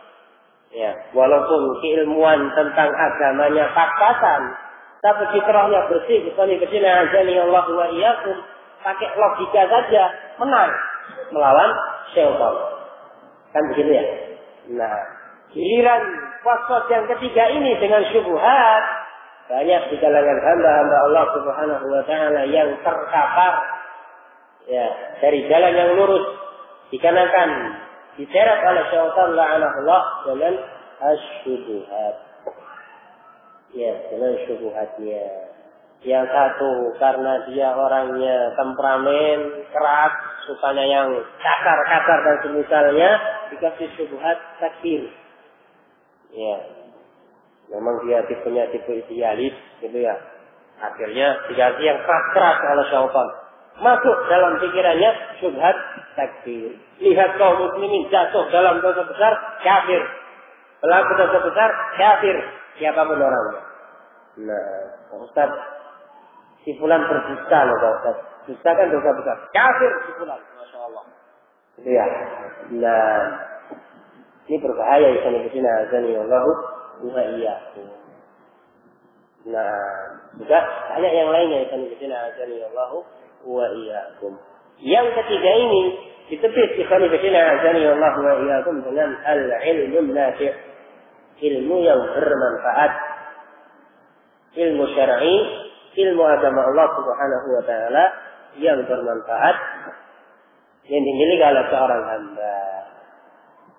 Ya, walaupun keilmuan tentang agamanya pas-pasan, tapi fitrahnya bersih, ikan itu tidak azani Allah wa iyyakum. Pakai logika saja menang melawan syaitan. Kan begitu ya? Nah, giliran waswas yang ketiga ini dengan syubhat, banyak di kalangan hamba-hamba Allah Subhanahu wa taala yang terkapar ya dari jalan yang lurus, dikarenakan diseret oleh syaitan la'anahullah dengan asyubhat. Ya, dengan syubhatnya. Yang satu karena dia orangnya temperamen, keras, sukanya yang kasar-kasar dan semisalnya, dikasih syubhat takfir. Ya, memang dia tipenya tipe idealis, gitu ya. Akhirnya dikasih yang keras-keras oleh syaitan. Masuk dalam pikirannya syubhat takfir. Lihat kaum muslimin jatuh dalam dosa besar, kafir. Pelaku dosa besar, kafir. Siapapun orangnya. Nah, Ustaz, si fulan berdusta loh Pak Ustaz. Dusta kan dosa besar. Kafir si fulan. Masya Allah. Gitu ya. Nah, ini berbahaya ya. Azanillahu wa iyyakum. Nah, juga banyak yang lainnya azanillahu wa iyyakum. Yang ketiga ini ditepis azanillahu wa iyyakum dengan al-ilmun nafi'. Ilmu yang bermanfaat. Ilmu syar'i, ilmu agama Allah Subhanahu wa taala yang bermanfaat yang dimiliki oleh seorang hamba.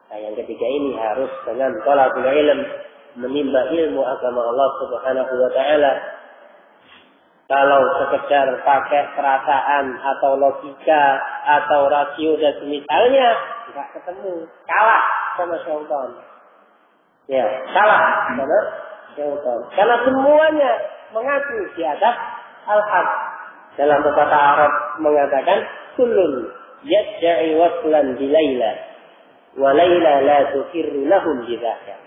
Nah, yang ketiga ini harus dengan thalabul ilm, menimba ilmu agama Allah Subhanahu wa taala. Kalau sekedar pakai perasaan atau logika atau rasio dan semisalnya, enggak ketemu, kalah sama syaitan. Ya, kalah sama syaitan. Karena semuanya mengaku di atas al-haq. Dalam bahasa Arab mengatakan kullun yad'i waslan bi Laila wa Laila la tukirru lahum bidzaka.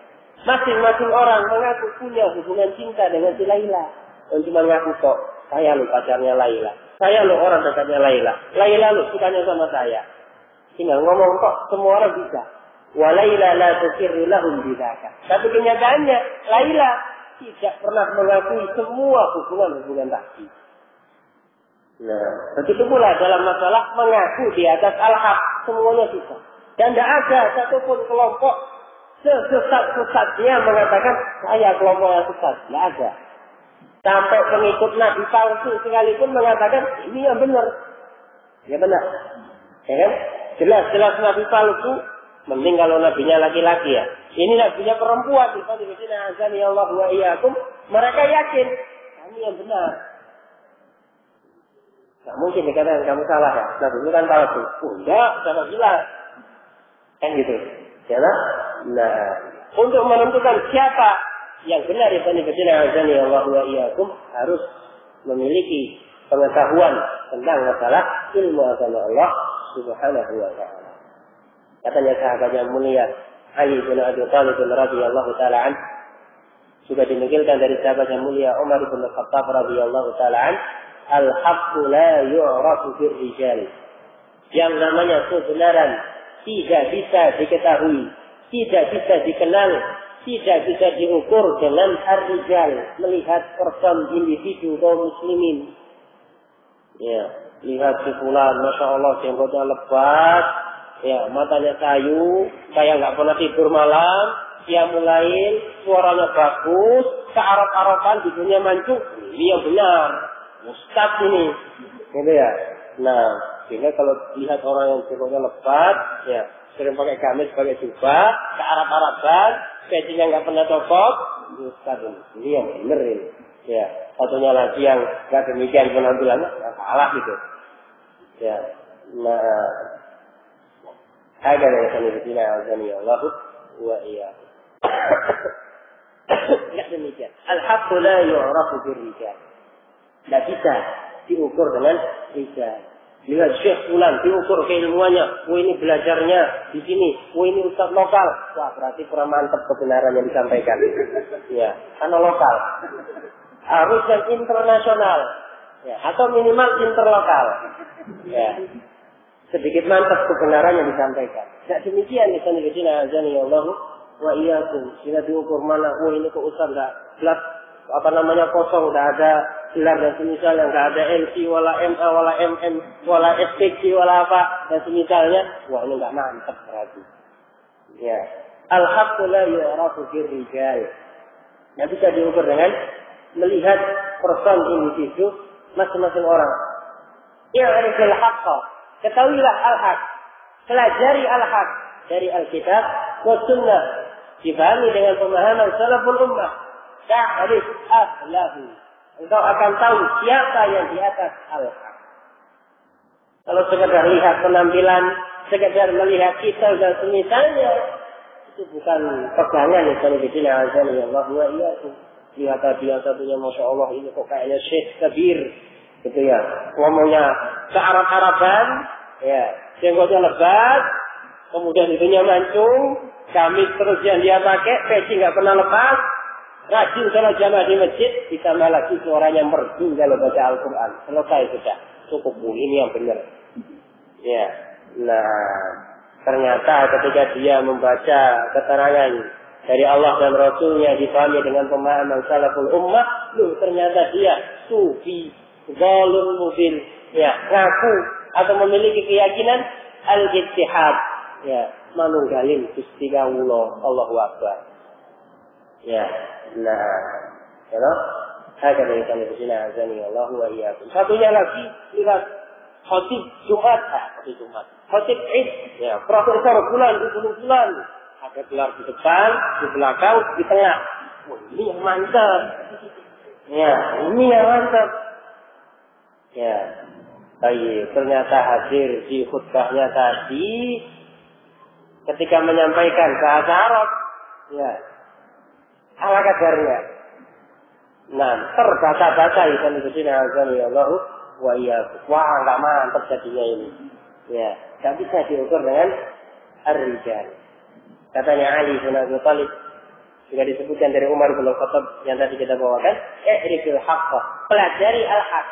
Masing-masing orang mengaku punya hubungan cinta dengan si Laila. Dan cuma ngaku kok, saya lu pacarnya Laila. Saya lu orang dekatnya Laila. Laila lu sukanya sama saya. Tinggal ngomong kok, semua orang bisa. Wa Laila la tukirru lahum bidzaka. Tapi kenyataannya Laila tidak pernah mengakui semua hubungan-hubungan tadi. Nah, begitu pula dalam masalah mengaku di atas al-haq, semuanya bisa. Dan tidak ada satupun kelompok sesat-sesatnya mengatakan saya kelompok yang sesat. Tidak ada. Sampai pengikut Nabi palsu sekalipun mengatakan ini yang benar. Ya benar. Ya kan? Jelas-jelas Nabi palsu. Mending kalau nabinya laki-laki ya. Ini nabinya perempuan. Azanillahu wa iyyakum. Mereka yakin kami yang benar. Tidak mungkin dikatakan kamu salah ya. Nabi itu kan palsu. Enggak, sama gila. Kan gitu. Ya, nah, untuk menentukan siapa yang benar azanillahu wa iyyakum harus memiliki pengetahuan tentang masalah ilmu agama Allah Subhanahu wa taala. Katanya sahabat yang mulia Ali bin Abi Thalib radhiyallahu taala an, sudah dinukilkan dari sahabat yang mulia Umar bin Khattab radhiyallahu taala an, al-haqqu la yu'rafu bir-rijal. Yang namanya kebenaran tidak bisa diketahui, tidak bisa dikenal, tidak bisa diukur dengan ar-rijal, melihat person individu kaum muslimin. Ya, lihat si fulan, masya Allah jenggotnya lebat, ya matanya sayu, kayak nggak pernah tidur malam, dia mulai suaranya bagus, kearap-arapan hidungnya mancung, ini yang benar, ustaz ini, gitu ya. Nah, sehingga kalau lihat orang yang jenggotnya lebat, ya sering pakai gamis, pakai jubah, kearap-arapan, pecinya nggak pernah copot, ustaz ini yang benar ini. Ya, satunya lagi yang nggak demikian penampilannya, kalah gitu. Ya, nah. Ada yang sanadina azanillahu wa iyyakum. Tidak demikian. Al-haqqu la yu'rafu bir-rijal. Tidak bisa diukur dengan rijal. Lihat Syekh fulan diukur keilmuannya. Wah ini belajarnya di sini. Wah ini ustaz lokal. Wah berarti kurang mantap kebenaran yang disampaikan. Ya, karena lokal. Harus yang internasional. Ya, atau minimal interlokal. Ya. Sedikit mantap kebenaran yang disampaikan. Tidak demikian disana azanillahu wa iyyakum. Sehingga diukur mana, oh ini kok ustaz enggak jelas apa namanya kosong, enggak ada gelar dan semisalnya, enggak ada MC wala MA wala MM wala SPC wala apa dan semisalnya. Wah ini enggak mantap berarti. Ya. Al-haqqu la yu'rafu bir-rijal. Yang bisa diukur dengan melihat person individu masing-masing orang. Ya'riful haqqa. Ketahuilah al-haq. Pelajari al-haq dari Alkitab wa sunnah. Dipahami dengan pemahaman salaful ummah. Ta'rif ahlahu. Engkau akan tahu siapa yang di atas al-haq. Kalau sekedar lihat penampilan, sekedar melihat kita dan semisalnya, itu bukan pegangan yang sanadina azanillahu wa iyyakum. lihat tadi yang satunya Masya Allah ini kok kayaknya Syekh Kabir gitu ya, ngomongnya ke Arab-Araban ya, jenggotnya lebat, kemudian itunya mancung, gamis terus yang dia pakai, peci nggak pernah lepas, rajin sholat jamaah di masjid, ditambah lagi suaranya merdu kalau baca Al-Quran. Selesai sudah, cukup bu, ini yang benar. Ya, nah ternyata ketika dia membaca keterangan dari Allah dan Rasulnya dipahami dengan pemahaman salaful ummah, ternyata dia sufi, zalun mubin, ya, ngaku atau memiliki keyakinan al-ittihad, ya, manunggalin Gusti kawula, Allahu Akbar. Ya, nah, kalau ada dari kami di sini azani Allah wa iyyakum. Satunya lagi lihat khatib Jumat, khatib Id, ya, profesor bulan, bulan, ada gelar di depan, di belakang, di tengah. Oh, ini yang mantap. Ya, ini yang mantap. Ya, baik. Ternyata hadir di khutbahnya tadi ketika menyampaikan bahasa Arab, ya, ala kadarnya. Nah, terbaca-baca ikan itu sini azan ya Allah wa iyyakum. Wah, enggak mantap jadinya ini. Ya, enggak bisa diukur dengan ar-rijal. Katanya Ali bin Abi Thalib juga disebutkan dari Umar bin Khattab yang tadi kita bawakan, i'rifil haqqa, pelajari al-haq,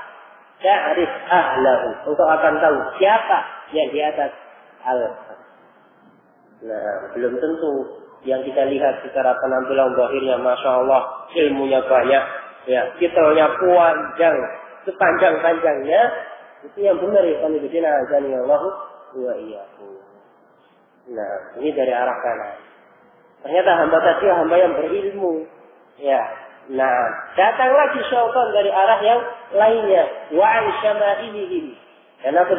ta'rif ahlahu, untuk akan tahu siapa yang di atas al-haq. Nah, belum tentu yang kita lihat secara penampilan zahirnya, masya Allah, ilmunya banyak, ya, titelnya panjang, sepanjang-panjangnya, itu yang benar ya, kan ibadina azani Allah wa iyyakum. Nah, ini dari arah kanan. Ternyata hamba tadi hamba yang berilmu, ya. Nah, datang lagi syaitan dari arah yang lainnya, wa an syama'ilihim. Dan aku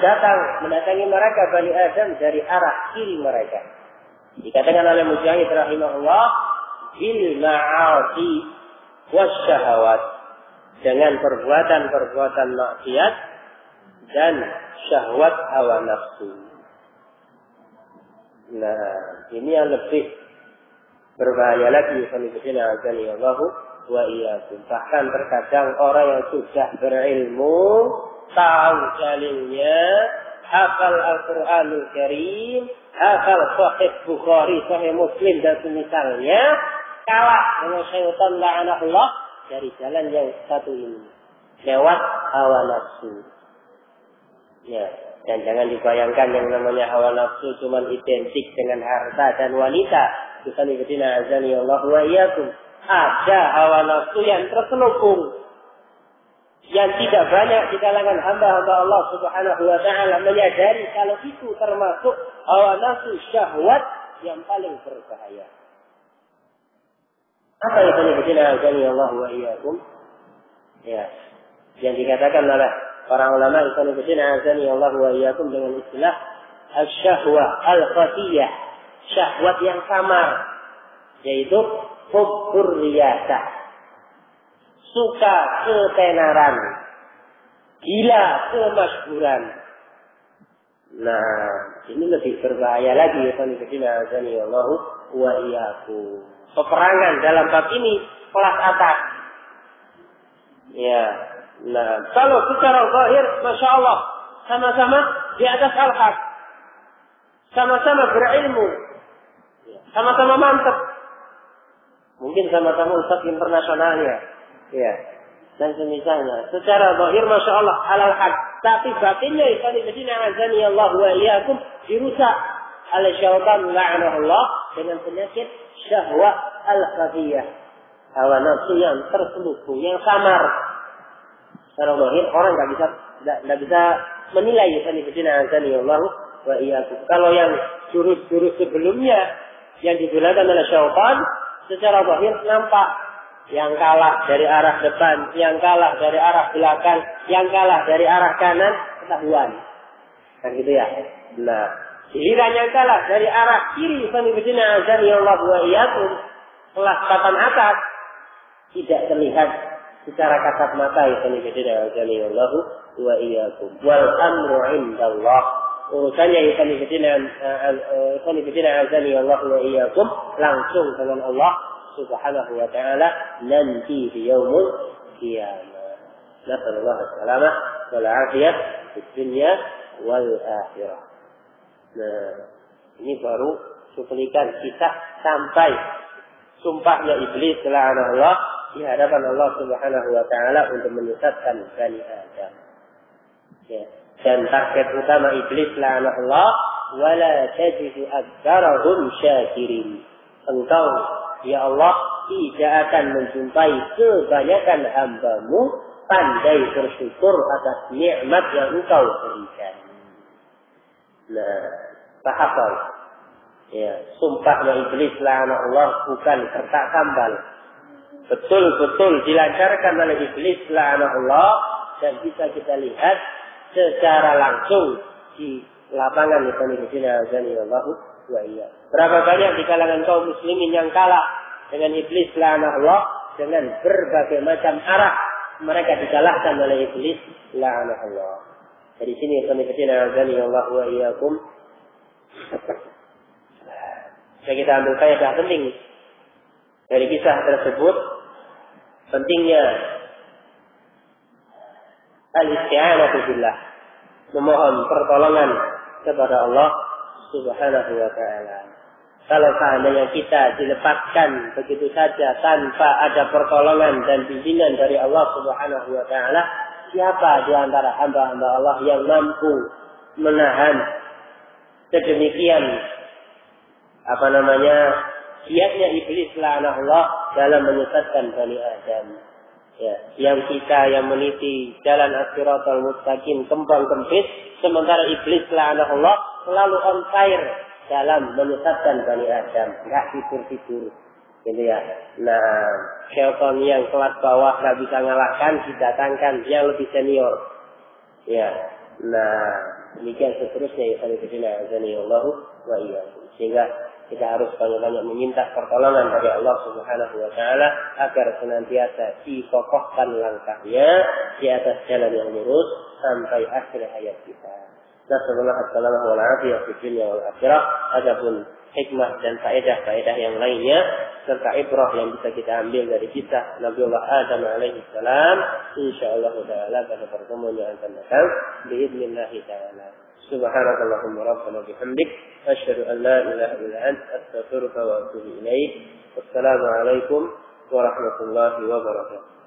mendatangi mereka Bani Adam dari arah kiri mereka. Dikatakan oleh Mujahid rahimahullah, bil ma'asi wasyahawat, dengan perbuatan-perbuatan maksiat dan syahwat hawa nafsu. Nah, ini yang lebih berbahaya lagi, Allah wa iyyakum. Bahkan terkadang orang yang sudah berilmu, tahu dalilnya, hafal Al-Qur'anul Karim, hafal Sahih Bukhari, Sahih Muslim dan semisalnya, kalah dengan syaitan la'anahullah dari jalan yang satu ini, lewat hawa nafsu. Ya, dan jangan dibayangkan yang namanya hawa nafsu cuma identik dengan harta dan wanita. Kita lihatina azani Allah wa iyyakum. Ada hawa nafsu yang terselubung, yang tidak banyak di kalangan hamba-hamba Allah Subhanahu wa taala menyadari kalau itu termasuk hawa nafsu syahwat yang paling berbahaya. Apa yang azani Allah wa iyyakum? Ya, yang dikatakan oleh para ulama azani Allah wa iyyakum dengan istilah al-syahwah al-khafiyah, syahwat yang samar, yaitu hubbur riyasah, suka ketenaran, gila kemasyhuran. Nah, ini lebih berbahaya lagi ya azani Allah wa iyyakum. Peperangan dalam bab ini kelas atas. Ya. Nah, kalau secara zahir, masya Allah, sama-sama di atas al-haq, sama-sama berilmu, sama-sama mantap, mungkin sama-sama ustaz internasionalnya, ya, dan semisalnya. Secara zahir, masya Allah, al-haq, tapi batinnya ibadina azani Allah wa iyyakum dirusak oleh syaitan la'anahullah dengan penyakit syahwat al-khafiyah, hawa nafsu yang terselubung, yang samar. Secara zahir orang nggak bisa menilai ibadina azani Allah wa iyyakum. Kalau yang jurus-jurus sebelumnya yang digunakan oleh syaitan, secara zahir nampak, yang kalah dari arah depan, yang kalah dari arah belakang, yang kalah dari arah kanan, ketahuan. Kan gitu ya. Nah, giliran yang kalah dari arah kiri, ibadina azani Allah wa iyyakum, kelas papan atas, tidak terlihat secara kasat mata, ibadina azani Allah wa iyyakum. Wal amru indallah, urusannya ibadina azani Allah wa iyyakum langsung dengan Allah Subhanahu wa taala nanti di yaumul qiyamah. Nasallallahu alaihi wal afiyah di dunia wal akhirah. Nah, ini baru cuplikan kita sampai sumpahnya iblis la'anahullah di hadapan Allah Subhanahu wa taala untuk menyesatkan Bani Adam. Ya. Dan target utama iblis la'anahullah wala tajidu aktsarahum syakirin. Engkau ya Allah tidak akan menjumpai kebanyakan hamba-Mu pandai bersyukur atas nikmat yang Engkau berikan. Nah, paham? Ya, sumpahnya iblis la'anahullah bukan kertas sambal. Betul-betul dilancarkan oleh iblis la'anahullah dan bisa kita lihat secara langsung di lapangan Allah wa iya. Berapa banyak di kalangan kaum muslimin yang kalah dengan iblis la'anahullah dengan berbagai macam arah mereka dikalahkan oleh iblis la'anahullah. Dari sini Allah wa iyyakum. Jadi kita ambil faedah penting dari kisah tersebut, pentingnya al-isti'anatu billah, memohon pertolongan kepada Allah Subhanahu wa taala. Kalau seandainya kita dilepaskan begitu saja tanpa ada pertolongan dan bimbingan dari Allah Subhanahu wa taala, siapa di antara hamba-hamba Allah yang mampu menahan sedemikian giatnya iblis la'anahullah dalam menyesatkan Bani Adam. Ya, yang kita yang meniti jalan as-siratal mustaqim kembang kempis, sementara iblis la'anahullah selalu on fire dalam menyesatkan Bani Adam, enggak tidur-tidur. Gitu ya. Nah, syaitan yang kelas bawah enggak bisa ngalahkan, didatangkan yang lebih senior. Ya. Nah, demikian seterusnya ya Allah wa iyyakum. Sehingga kita harus banyak-banyak meminta pertolongan dari Allah Subhanahu wa taala agar senantiasa dikokohkan langkahnya di atas jalan yang lurus sampai akhir hayat kita. Nasallallahu alaihi wa sallam wal akhirah. Adapun hikmah dan faedah-faedah yang lainnya serta ibrah yang bisa kita ambil dari kisah Nabiullah Adam alaihi salam, insyaallah taala pada pertemuan yang akan datang باذنillah taala. Subhanakallahumma rabbana bihamdik asyhadu an la ilaha illa anta astaghfiruka wa atubu ilaik. Wassalamu alaikum warahmatullahi wabarakatuh.